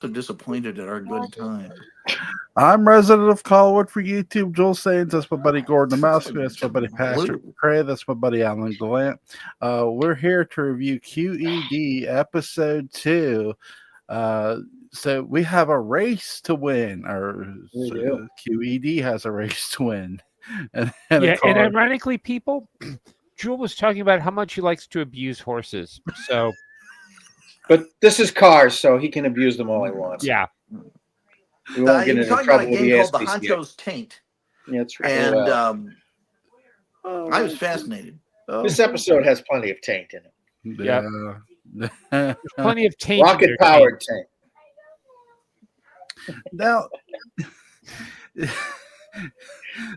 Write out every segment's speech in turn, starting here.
So disappointed at our good time. I'm resident of Colwood for YouTube. Joel Sains, that's my buddy Gordon Dymowski. That's my buddy Patrick Blue. McCray. That's my buddy Alan Gallant. We're here to review QED episode 2. So we have a race to win, or We do. QED has a race to win. And a Yeah, and car. ironically, people, Jewel was talking about how much he likes to abuse horses. So, But this is Cars, so he can abuse them all he wants. yeah. We won't He get was into talking about trouble a with the game called The ASPCA. Honcho's Taint. Yeah, that's right. And Oh, I was fascinated. This episode has plenty of taint in it. Yeah. There's plenty of taint. in Rocket their powered taint. taint. Now,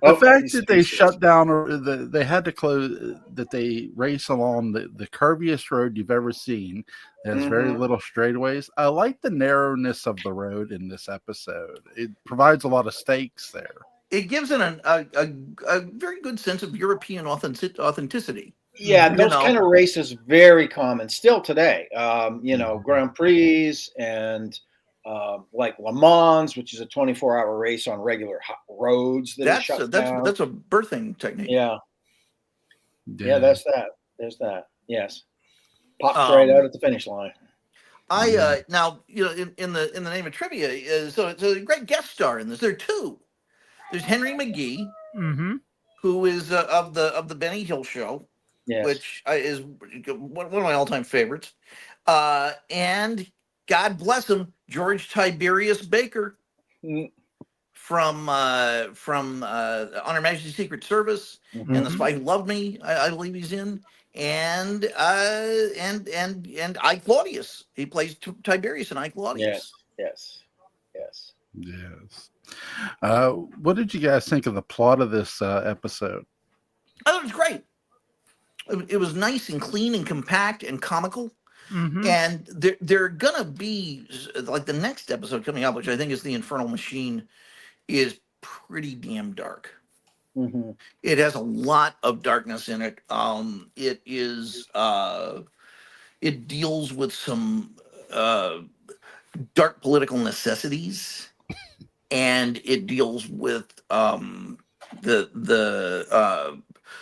Oh, the fact he's that they speechless. shut down, or they had to close, that they race along the curviest road you've ever seen. There's very Mhm. little straightaways. I like the narrowness of the road in this episode. It provides a lot of stakes there. It gives it a very good sense of European authenticity. Yeah, You those know. kind of races very common still today. Grand Prix and like Le Mans, which is a 24-hour race on regular roads that is shut down. That's a birthing technique. Yeah, that's that. There's that. Yes, pops right out at the finish line. Now in the name of trivia, so it's a great guest star in this. There are two. There's Henry McGee, Mm-hmm. who is of the Benny Hill Show, Yes. which is one of my all-time favorites. And God bless him, George Tiberius Baker Mm. from On Her Majesty's Secret Service Mhm. and The Spy Who Loved Me, I believe he's in, and I Claudius. He plays Tiberius and I Claudius. Yes. Yes. What did you guys think of the plot of this episode? I thought it was great. It was nice and clean and compact and comical. Mm-hmm. And they're gonna be like the next episode coming up, which I think is The Infernal Machine, is pretty damn dark. Mm-hmm. It has a lot of darkness in it. It deals with some dark political necessities, and it deals with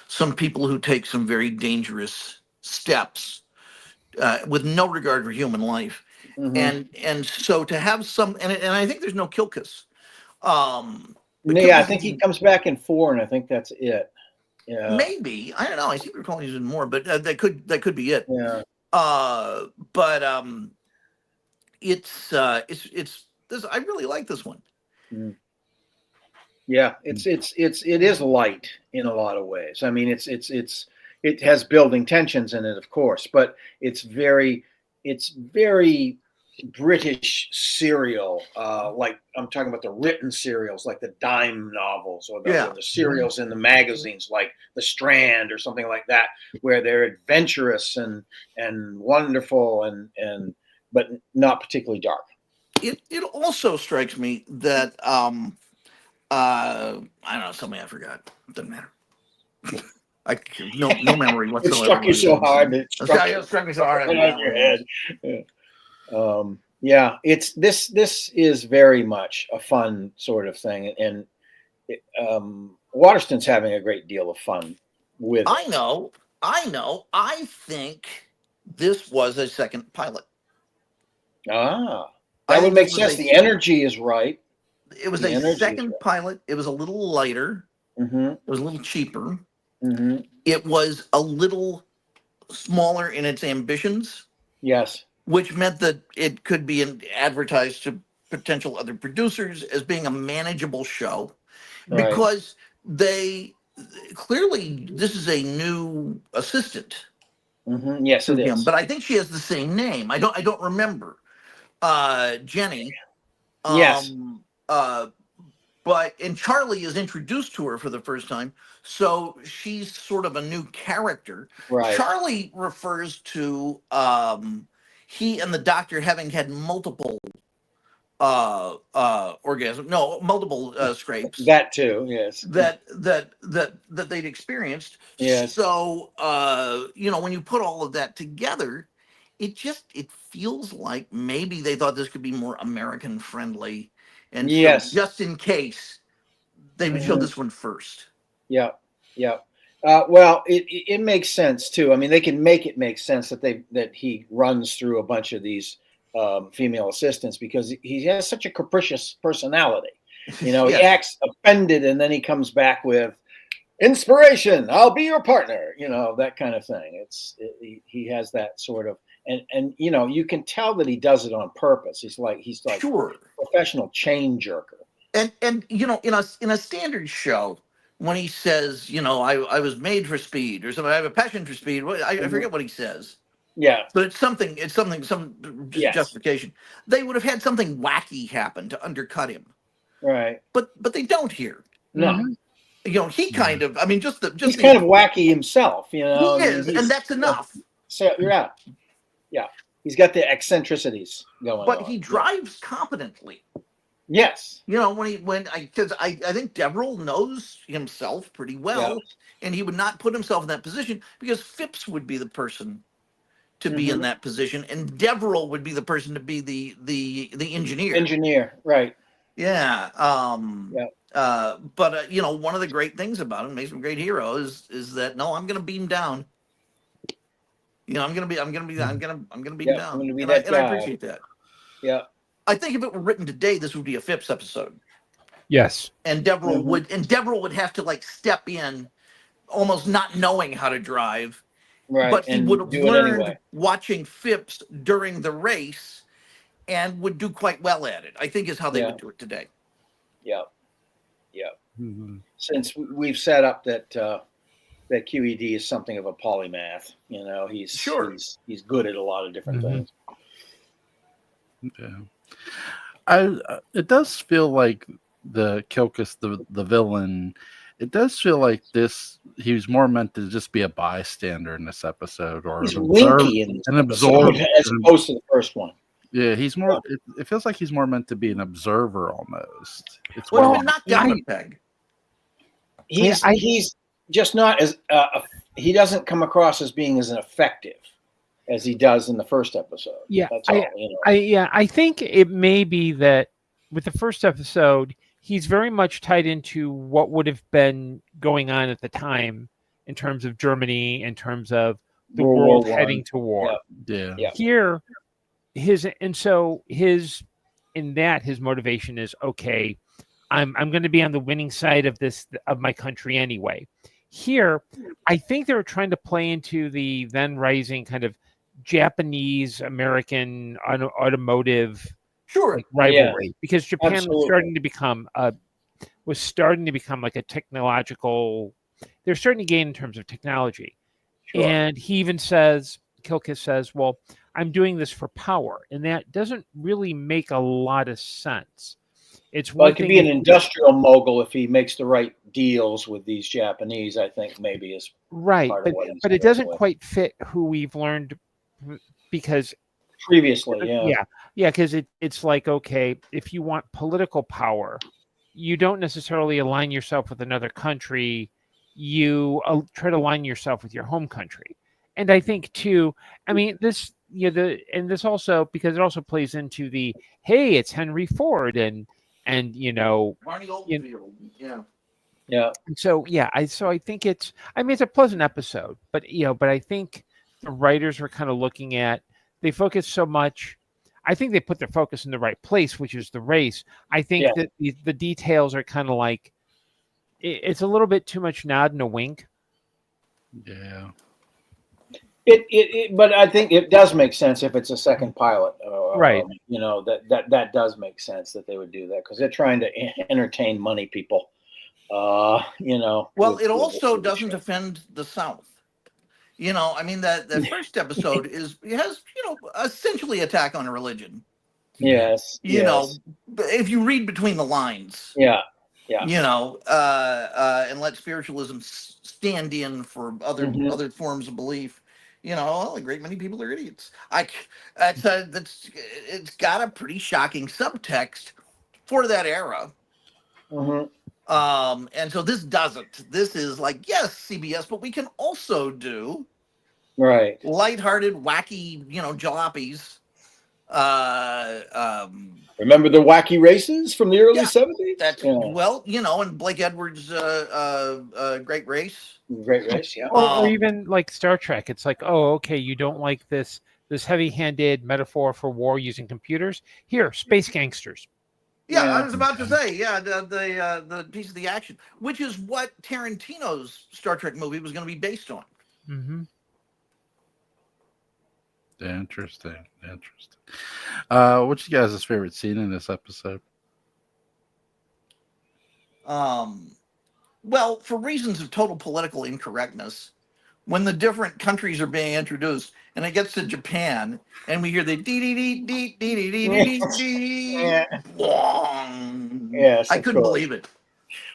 some people who take some very dangerous steps with no regard for human life. Mm-hmm. And so to have some, and I think there's no Kilkus. But Yeah, I Kilkus think is- he comes back in 4, and I think that's it. Yeah. maybe, I don't know. I seem to recall he's in more, but that could be it. Yeah. It's this. I really like this one. Mm. Yeah, it is light in a lot of ways. I mean, it has building tensions in it, of course, but it's very British serial. Like I'm talking about the written serials, like the dime novels, or the serials in the magazines, like The Strand or something like that, where they're adventurous and wonderful and but not particularly dark. It also strikes me that I don't know, something I forgot. Doesn't matter. I no memory It whatsoever. struck you so hard. It struck me so hard. right on your head. Yeah, this is very much a fun sort of thing, and Waterston's having a great deal of fun with. I know. I think this was a second pilot. That I would think make this was sense. a- The energy is right. It was The a energy is second right. pilot. It was a little lighter. Mm-hmm. It was a little cheaper. Mm-hmm. It was a little smaller in its ambitions, Yes. which meant that it could be advertised to potential other producers as being a manageable show, Right. because they clearly, this is a new assistant Mm-hmm. Yes, to it him, is. but I think she has the same name. I don't remember. Jenny. Yes. And Charlie is introduced to her for the first time, so she's sort of a new character. Right. Charlie refers to he and the doctor having had multiple multiple scrapes That too. Yes. that they'd experienced. Yes. So when you put all of that together, it feels like maybe they thought this could be more American friendly, and so Yes. just in case they would show Mhm. this one first. Yeah, yeah. Well, it makes sense too. I mean, they can make it make sense that he runs through a bunch of these female assistants because he has such a capricious personality. You know, he Yes. acts offended and then he comes back with inspiration. I'll be your partner. You know, that kind of thing. He has that sort of and you know you can tell that he does it on purpose. He's like Sure. professional chain jerker. And you know, in a standard show, when he says, you know, I was made for speed or something, I have a passion for speed. I Mhm. forget what he says, Yeah. but some Yes. justification. They would have had something wacky happen to undercut him, Right. but they don't here. No. Mhm. You know, he kind of, I mean, just He's the kind of wacky himself, you he know. I mean, is, and that's enough. so yeah, yeah. He's got the eccentricities going But on. he drives competently. Yes. You know, because I think Deverell knows himself pretty well, and he would not put himself in that position because Phipps would be the person to be in Mhm. that position, and Deverell would be the person to be the engineer. Engineer, right? Yeah. Yeah. But you know, one of the great things about him, makes him a great hero, is that no, I'm going to beam down. You know, I'm going to beam Yeah. I'm down, going to be and that I guy. appreciate that. Yeah. I think if it were written today, this would be a Phipps episode. Yes. And Deverell Mhm. would have to like step in almost not knowing how to drive, Right. but he would And have do it learned anyway. watching Phipps during the race and would do quite well at it, I think is how they Yeah. would do it today. Yeah. Yeah. Mhm. Since we've set up that that QED is something of a polymath, you know, Sure. he's good at a lot of different Mhm. things. Yeah. It does feel like the Kilkus, the villain. It does feel like he was more meant to just be a bystander in this episode, or He's an observer, winky in this an episode absorb. as opposed to the first one. Yeah, he's more. It feels like he's more meant to be an observer almost. It's Well, he's weird. been knocked down I- a peg. He's just not as he doesn't come across as being as effective as he does in the first episode. Yeah, That's all. You know. I think it may be that with the first episode, he's very much tied into what would have been going on at the time in terms of Germany, in terms of the World world War heading I. to war. Yeah. Yeah. Here, his motivation is okay. I'm going to be on the winning side of my country anyway. Here, I think they were trying to play into the then rising kind of Japanese American automotive Sure. like rivalry because Japan Absolutely. was starting to become like a technological. They're starting to gain in terms of technology, Sure. and he even says, Kilkus says, "Well, I'm doing this for power," and that doesn't really make a lot of sense. It's Well, one it could thing be an if- industrial mogul if he makes the right deals with these Japanese. I think maybe is right, part of what he's but it going doesn't with. quite fit who we've learned because Previously. Yeah. because it's like okay, if you want political power, you don't necessarily align yourself with another country. You try to align yourself with your home country, and I think too. I mean, this this also because it also plays into the hey, it's Henry Ford and you know Barney you, Oldfield. Yeah. Yeah. so yeah, I think it's it's a pleasant episode, but but I think the writers were kind of looking at they focus so much. I think they put their focus in the right place, which is the race. I think Yeah. that the details are kind of like it's a little bit too much nod and a wink. Yeah. But I think it does make sense if it's a second pilot. Right. You know that does make sense that they would do that because they're trying to entertain money people. You know. Well, with it also with the doesn't show. offend the South. You know, I mean that the first episode has essentially attack on religion. Yes. You know, if you read between the lines. Yeah. Yeah. You know, and let spiritualism stand in for Mhm. other forms of belief. You know, well, a great many people are idiots. It's got a pretty shocking subtext for that era. Mhm. And so this doesn't. This is like, yes, CBS, but we can also do Right. lighthearted, wacky, jalopies. Remember the wacky races from the early Yeah, 70s? That's Yeah. well, and Blake Edwards' Great Race. Great race, yeah. Or even like Star Trek. It's like, oh, okay, you don't like this heavy-handed metaphor for war using computers. Here, space gangsters. Yeah, I Yeah. was about to say, the piece of the action, which is what Tarantino's Star Trek movie was going to be based on. Mm-hmm. Interesting. What's you guys' favorite scene in this episode? Well, for reasons of total political incorrectness, when the different countries are being introduced, and it gets to Japan, and we hear the dee dee dee dee dee dee dee dee dee dee, Yeah. Yes, I of couldn't course. believe it.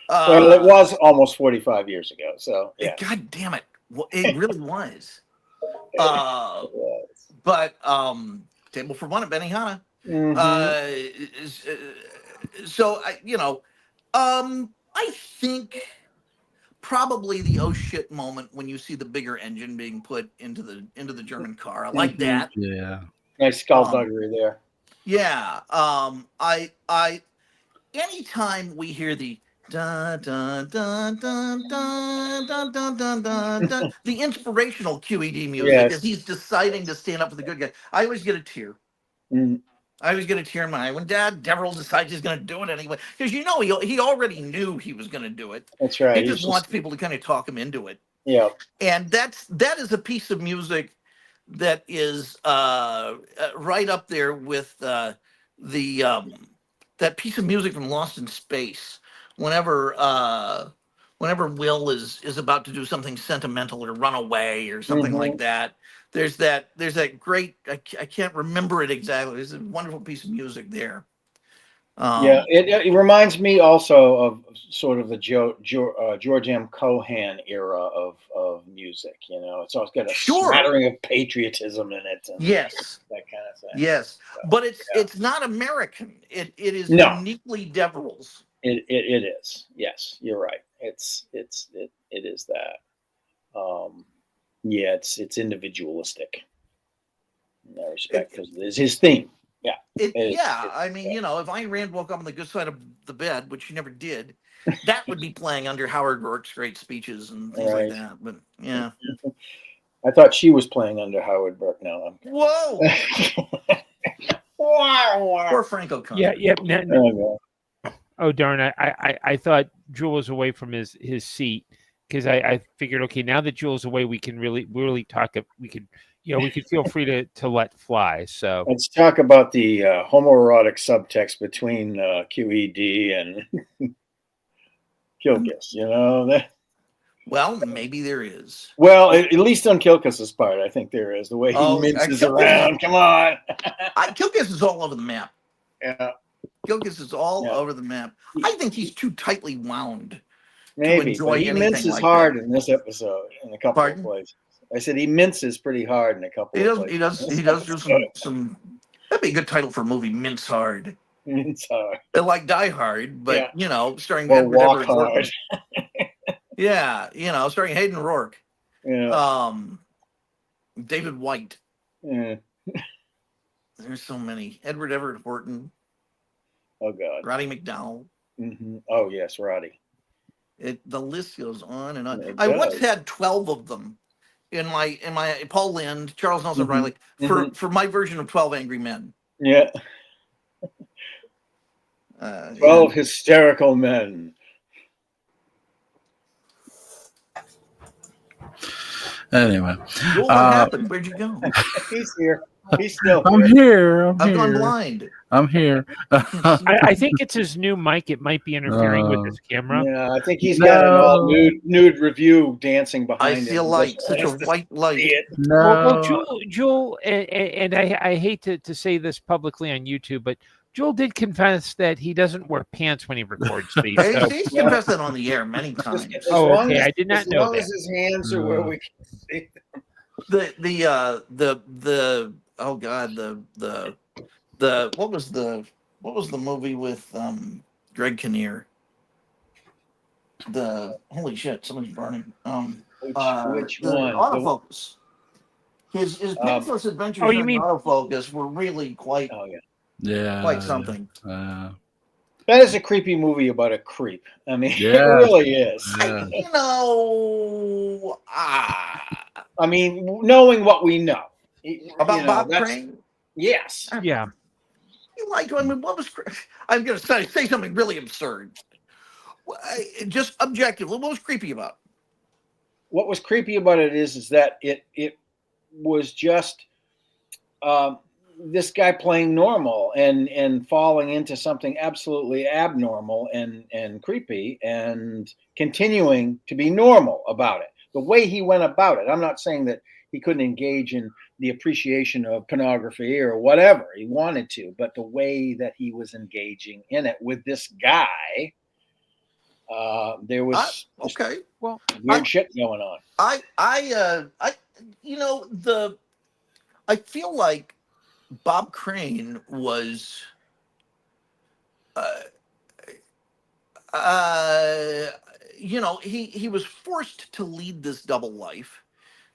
Well, it was almost 45 years ago, so yeah. God damn it! Well, it really was. It was. But Table for One at Benihana. So I think probably the oh shit moment when you see the bigger engine being put into the German car. I like that. Yeah. Nice skullduggery there. Yeah. I anytime we hear the dun dun dun dun dun dun dun dun dun dun, the inspirational QED music as he's deciding to stand up for the good guy, I always get a tear. I always get a tear in my eye when Dad Deverell decides he's going to do it anyway, because he already knew he was going to do it. That's right. He just wants people to kind of talk him into it. Yeah. And that is a piece of music that is right up there with that piece of music from Lost in Space. Whenever Will is about to do something sentimental or run away or something like that, there's that great I can't remember it exactly. There's a wonderful piece of music there. It reminds me also of sort of the George M. Cohan era of music. It's always got a smattering of patriotism in it. And yes, that kind of thing. Yes, so, but it's not American. It is uniquely Deverell's. It is. Yes, you're right. It is that. It's individualistic in that respect because it's his theme. Yeah. I mean, if Ayn Rand woke up on the good side of the bed, which she never did, that would be playing under Howard Rourke's great speeches and things like that. But yeah, I thought she was playing under Howard Rourke. No, whoa, poor Franco. Yeah. No. Oh darn! I thought Jewel was away from his seat because I figured, okay, now that Jewel's away, we can really talk. We could feel free to let fly. So let's talk about the homoerotic subtext between QED and Kilkus. Well, maybe there is. Well, at least on Kilkus's part, I think there is. The way he minces around. Come on. Kilkus is all over the map. Yeah. Kilkus is all over the map. I think he's too tightly wound. Maybe, but he minces hard in this episode in a couple of places. I said he minces pretty hard in a couple of places. He does do some. That'd be a good title for a movie, Mince Hard. Mince Hard. They're like Die Hard, but starring or Walk Hard. Yeah, starring Hayden Rourke. Yeah. David White. Yeah. There's so many. Edward Everett Horton. Oh God. Roddy McDowell. Mm-hmm. Oh yes, Roddy. The list goes on and on. I once had 12 of them in my Paul Lynde, Charles Nelson Riley for my version of 12 Angry Men. Yeah. 12 hysterical men. Anyway, what happened? Where'd you go? He's here. He's still I'm here. I've gone blind. I'm here. I think it's his new mic. It might be interfering with his camera. Yeah, I think he's got an all nude review dancing behind him. I see a light, such a white light. No. Well, Jewel, and I hate to say this publicly on YouTube, but Joel did confess that he doesn't wear pants when he records these. He's confessed that on the air many times. Okay, I did not know that. As long as his hands are where we can see them. What was the movie with Greg Kinnear? Holy shit, somebody's burning. Which one? Autofocus. His Painless Adventures Oh, you during mean- autofocus were really quite Yeah. something. That is a creepy movie about a creep. I mean, it Yeah. really is. Yeah. You know, I mean, knowing what we know about you know, Bob that's Crane. yes. Yeah. Like, I mean, what was? I'm going to say something really absurd. Just objective. What was creepy about it? What was creepy about it is that it was just this guy playing normal and falling into something absolutely abnormal and creepy and continuing to be normal about it. The way he went about it. I'm not saying that he couldn't engage in the appreciation of pornography or whatever he wanted to, but the way that he was engaging in it with this guy, there was okay. Well, weird shit going on. You know, I feel like Bob Crane was, you know, he was forced to lead this double life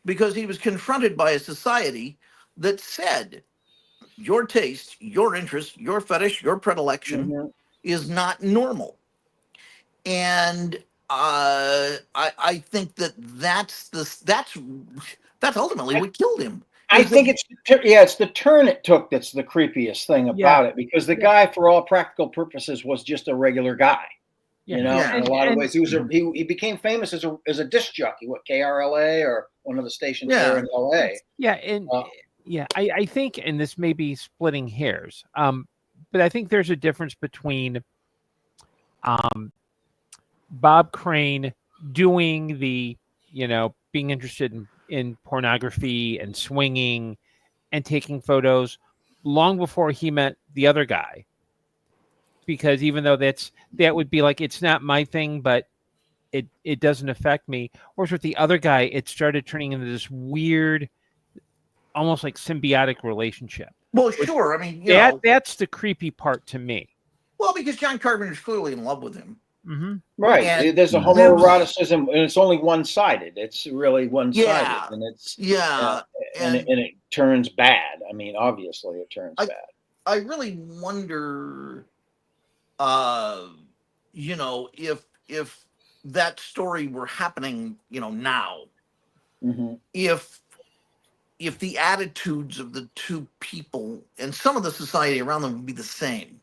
because he was confronted by a society that said your taste, your interest, your fetish, your predilection is not normal. And I think that's ultimately what killed him. I think it's the turn it took that's the creepiest thing about it, because the guy, for all practical purposes, was just a regular guy. You know, in a lot of ways, he became famous as a disc jockey. What, KRLA or one of the stations there in LA? Yeah, and I think, and this may be splitting hairs, but I think there's a difference between Bob Crane doing the, being interested in pornography and swinging and taking photos long before he met the other guy. Because even though that would be like, it's not my thing, but it doesn't affect me. Whereas with the other guy, it started turning into this weird, almost like symbiotic relationship. Well, sure. I mean, that's the creepy part to me. Well, because John Carpenter's clearly in love with him. Mm-hmm. Right. And there's a homoeroticism, and it's only one-sided. It's really one-sided, and it's and it turns bad. I mean, obviously, it turns bad. I really wonder, if that story were happening, now, if the attitudes of the two people and some of the society around them would be the same.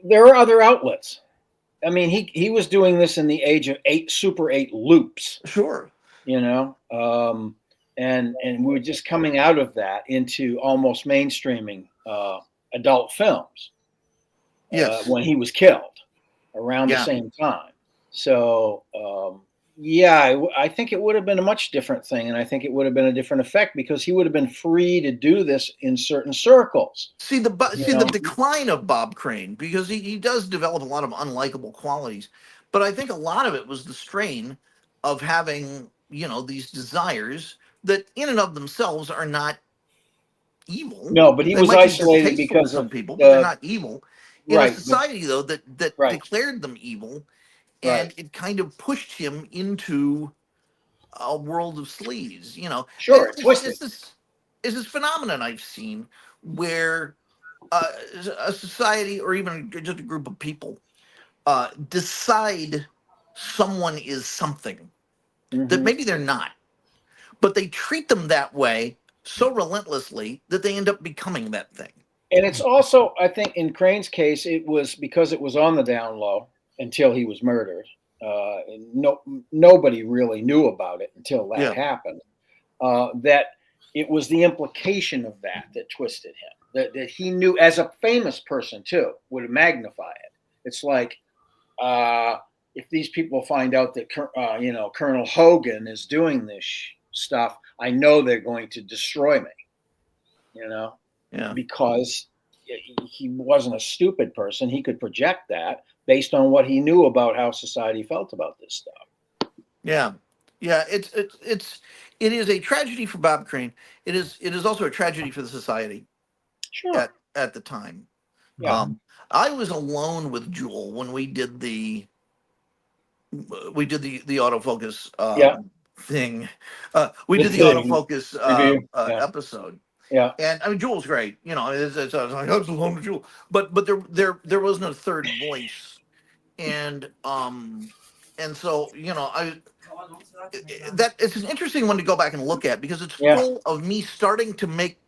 There are other outlets. I mean, he was doing this in the age of Super 8 loops. Sure. And we were just coming out of that into almost mainstreaming adult films. Yes. When he was killed around the same time. So, I think it would have been a much different thing. And I think it would have been a different effect because he would have been free to do this in certain circles. See the decline of Bob Crane, because he does develop a lot of unlikable qualities. But I think a lot of it was the strain of having, these desires that in and of themselves are not evil. No, but he was isolated because some people, but they're not evil. In a society, though, that declared them evil, and it kind of pushed him into a world of sleaze. Sure, it's this phenomenon I've seen where a society or even just a group of people decide someone is something that maybe they're not, but they treat them that way so relentlessly that they end up becoming that thing. And it's also, I think, in Crane's case, it was because it was on the down low until he was murdered. Nobody really knew about it until that happened. That it was the implication of that twisted him. That he knew, as a famous person too, would magnify it. It's like if these people find out that Colonel Hogan is doing this stuff, I know they're going to destroy me. Because he wasn't a stupid person. He could project that based on what he knew about how society felt about this stuff. Yeah. It is a tragedy for Bob Crane. It is also a tragedy for the society. Sure. At the time. Yeah. I was alone with Jewel when we did the autofocus thing. We did the autofocus episode. Yeah. And I mean, Jewel's great. You know, it's like, that's alone with Jewel. But there was no third voice. And so, you know, that it's an interesting one to go back and look at because it's full of me starting to make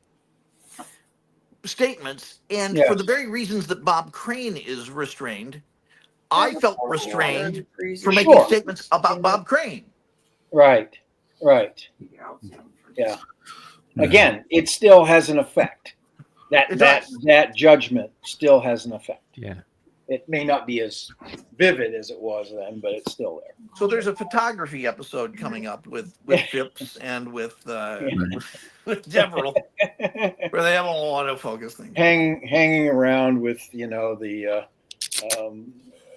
statements, and for the very reasons that Bob Crane is restrained, I felt restrained for making statements about Bob Crane. Right. Yeah. Again, it still has an effect. That judgment still has an effect. Yeah. It may not be as vivid as it was then, but it's still there. So there's a photography episode coming up with Phipps and with Deverell, where they have a lot of focus things. Hanging around with, you know, the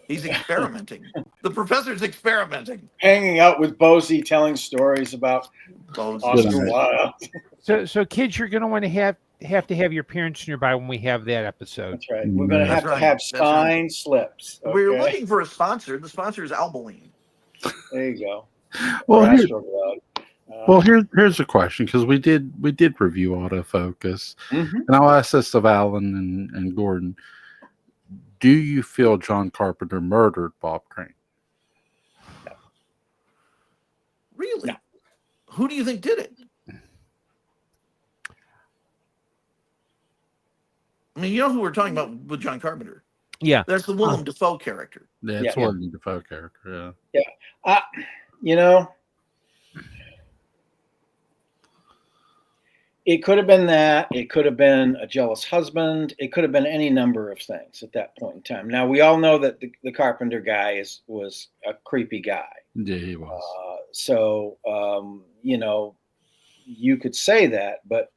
he's experimenting. The professor's experimenting. Hanging out with Bosie, telling stories about Oscar Wilde. So kids, you're going to want to have to have your parents nearby when we have that episode. That's right. We're going to have signed slips. Okay? We're looking for a sponsor. The sponsor is Albaline. There you go. Well, here's a question, because we did review autofocus, and I'll ask this of Alan and Gordon. Do you feel John Carpenter murdered Bob Crane? No. Really? No. Who do you think did it? I mean, you know who we're talking about with John Carpenter? Yeah. That's the Willem Dafoe character. Yeah, it's Willem Dafoe character, Yeah. You know, it could have been that. It could have been a jealous husband. It could have been any number of things at that point in time. Now, we all know that the Carpenter guy was a creepy guy. Yeah, he was. So, you know, you could say that, but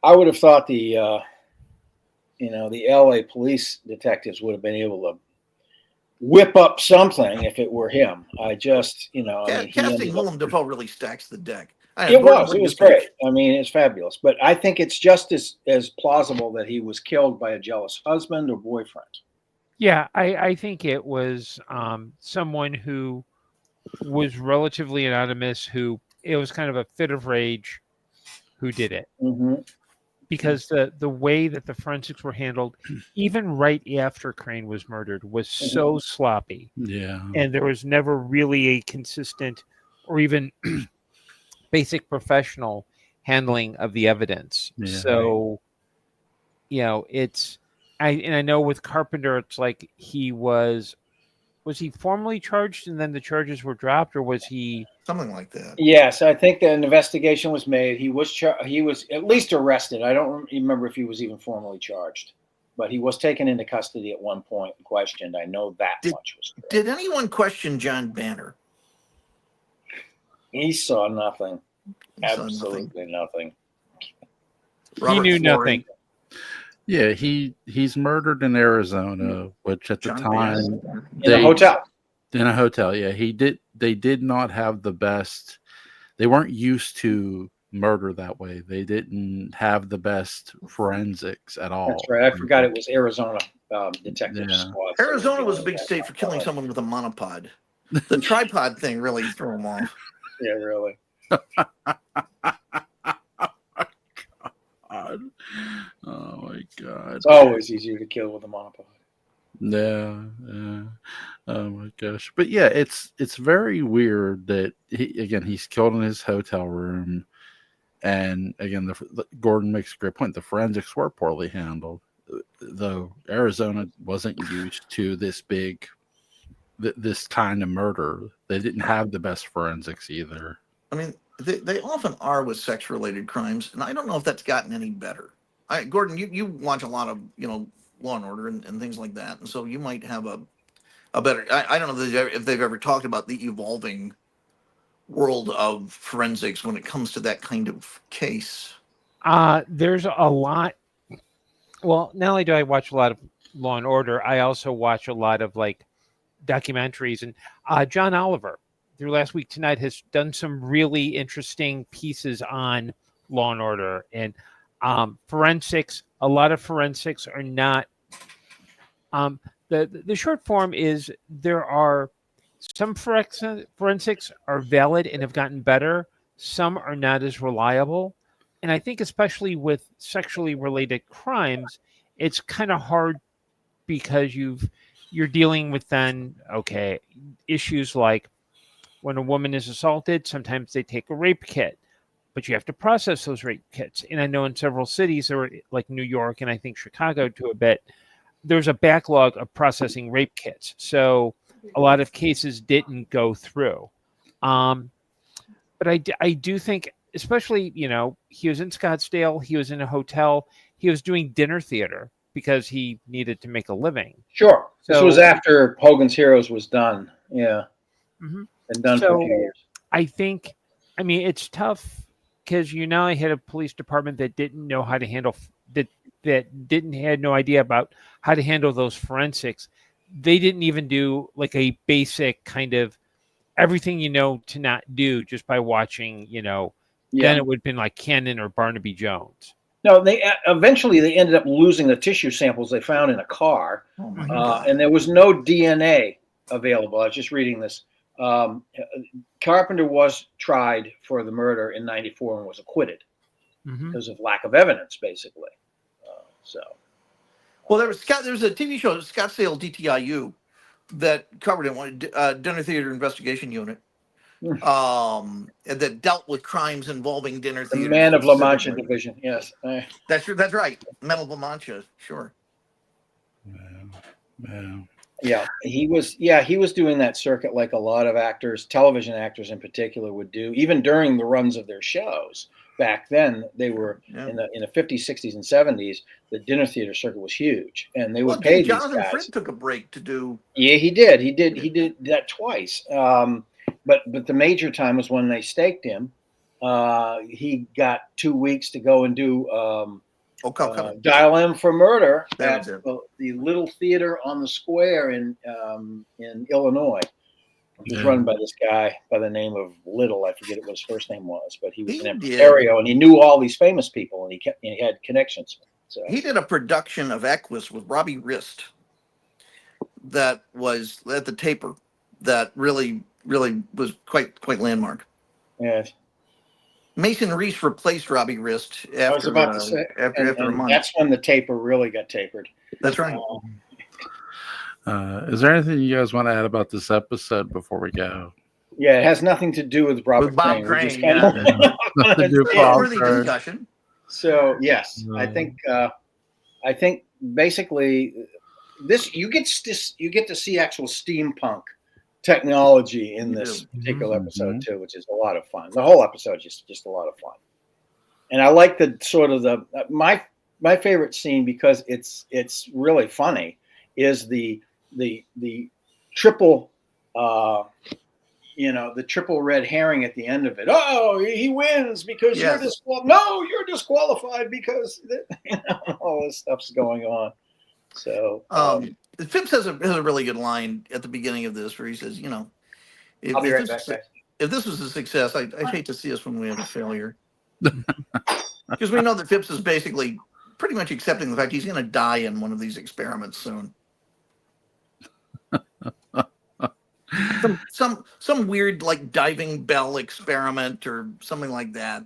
I would have thought the LA police detectives would have been able to whip up something if it were him. Casting Willem Dafoe really stacks the deck. It was great. I mean, it's fabulous. But I think it's just as plausible that he was killed by a jealous husband or boyfriend. Yeah, I think it was someone who was relatively anonymous, who it was kind of a fit of rage who did it. Mm-hmm. Because the way that the forensics were handled, even right after Crane was murdered, was so sloppy. Yeah. And there was never really a consistent or even basic professional handling of the evidence. Yeah. So, you know, I know with Carpenter, it's like was he formally charged and then the charges were dropped, or was he something like that? Yes, I think an investigation was made. He was at least arrested. I don't remember if he was even formally charged, but he was taken into custody at one point and questioned. I know that much was correct. Did anyone question John Banner? He saw nothing. Absolutely nothing. He knew nothing. Yeah, he's murdered in Arizona, which at the time in a hotel. In a hotel, yeah. They did not have the best. They weren't used to murder that way. They didn't have the best forensics at all. That's right. I forgot it was Arizona detective squad. Arizona was a big state for killing someone with a monopod. The tripod thing really threw him off. Yeah, really. Oh my God! It's always easier to kill with a monopod. Yeah. Oh my gosh! But yeah, it's very weird that he's killed in his hotel room, and again, Gordon makes a great point. The forensics were poorly handled, though Arizona wasn't used to this kind of murder. They didn't have the best forensics either. I mean, they often are with sex-related crimes, and I don't know if that's gotten any better. Gordon, you watch a lot of Law and Order and things like that, and so you might have a better. I don't know if they've ever talked about the evolving world of forensics when it comes to that kind of case. There's a lot. Well, not only do I watch a lot of Law and Order, I also watch a lot of documentaries, and John Oliver through Last Week Tonight has done some really interesting pieces on Law and Order and forensics. A lot of forensics are not. The short form is there are some forensics are valid and have gotten better. Some are not as reliable. And I think especially with sexually related crimes, it's kind of hard because you're dealing with then, okay, issues like when a woman is assaulted, sometimes they take a rape kit, but you have to process those rape kits. And I know in several cities, or like New York and I think Chicago to a bit, there's a backlog of processing rape kits. So a lot of cases didn't go through. But I do think, especially, he was in Scottsdale, he was in a hotel, he was doing dinner theater because he needed to make a living. Sure. This was after Hogan's Heroes was done. Yeah. Mm-hmm. And done for a few years. I think, it's tough because I had a police department that didn't know how to handle that had no idea about how to handle those forensics. They didn't even do like a basic kind of everything to not do just by watching, then it would have been like Cannon or Barnaby Jones. No, they eventually ended up losing the tissue samples they found in a car, and there was no DNA available. I was just reading this. Carpenter was tried for the murder in '94 and was acquitted because of lack of evidence, basically. Well, there was a TV show, Scottsdale DTIU, that covered it, Dinner Theater Investigation Unit, that dealt with crimes involving dinner theaters. The Man of La Mancha Division, yes. That's right. Man of La Mancha, sure. Yeah, he was doing that circuit like a lot of actors, television actors in particular, would do, even during the runs of their shows. Back then, they were in the 50s, 60s, and 70s. The dinner theater circuit was huge, and they would pay these guys. Jonathan Fripp took a break to do. Yeah, he did. He did that twice. But the major time was when they staked him. He got 2 weeks to go and do Dial M for Murder at the little theater on the square in Illinois. It was run by this guy by the name of Little. I forget what his first name was, but he was an impresario, and he knew all these famous people, and he had connections. So he did a production of Equus with Robbie Rist that was at the Taper that really was quite landmark. Yes. Mason Reese replaced Robbie Rist after, I was about to say, after a month. That's when the Taper really got tapered. That's right. Is there anything you guys want to add about this episode before we go? Yeah, it has nothing to do with Bob Crane. Worthy discussion. So yes, I think basically this you get to see actual steampunk technology in this particular episode too, which is a lot of fun. The whole episode is just a lot of fun, and I like the sort of my favorite scene because it's really funny is the triple the triple red herring at the end of it. Oh, he wins because you're disqualified. No, you're disqualified because all this stuff's going on. So Phipps has a really good line at the beginning of this where he says, I'll be right back, guys. If this was a success, I'd hate to see us when we have a failure. Because we know that Phipps is basically pretty much accepting the fact he's going to die in one of these experiments soon. Some weird like diving bell experiment or something like that.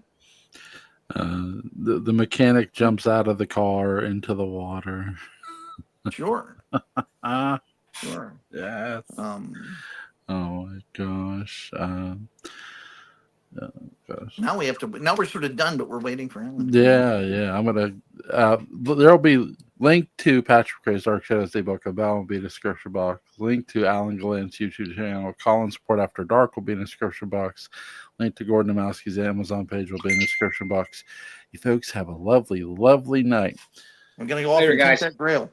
The mechanic jumps out of the car into the water. Sure. Sure. Yes. Oh my gosh. Now we're sort of done, but we're waiting for him. Yeah. I'm gonna. There'll be link to Patrick McCray's Dark Shadows Daybook of Bell will be in the description box. Link to Alan Gallant's YouTube channel. Colin's Report After Dark will be in the description box. Link to Gordon Dymowski's Amazon page will be in the description box. You folks have a lovely, lovely night. I'm gonna go off and take that grill.